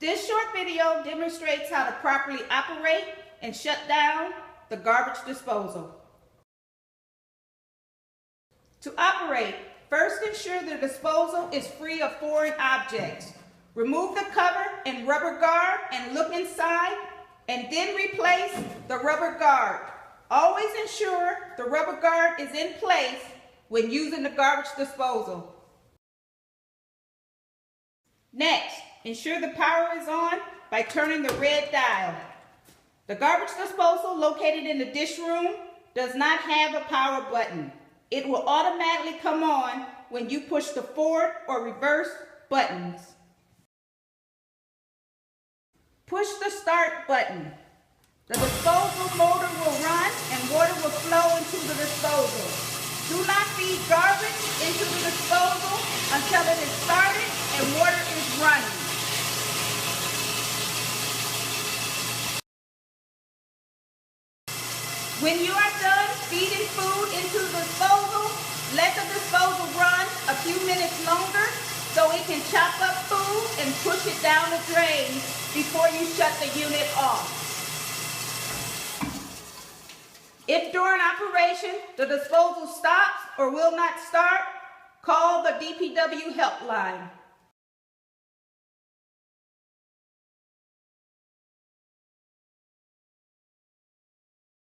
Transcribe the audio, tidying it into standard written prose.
This short video demonstrates how to properly operate and shut down the garbage disposal. To operate, first ensure the disposal is free of foreign objects. Remove the cover and rubber guard and look inside, and then replace the rubber guard. Always ensure the rubber guard is in place when using the garbage disposal. Next, ensure the power is on by turning the red dial. The garbage disposal located in the dish room does not have a power button. It will automatically come on when you push the forward or reverse buttons. Push the start button. The disposal motor will run and water will flow into the disposal. Do not feed garbage into the disposal until it is started and water is running. When you are done feeding food into the disposal, let the disposal run a few minutes longer so it can chop up food and push it down the drain before you shut the unit off. If during operation the disposal stops or will not start, call the DPW helpline.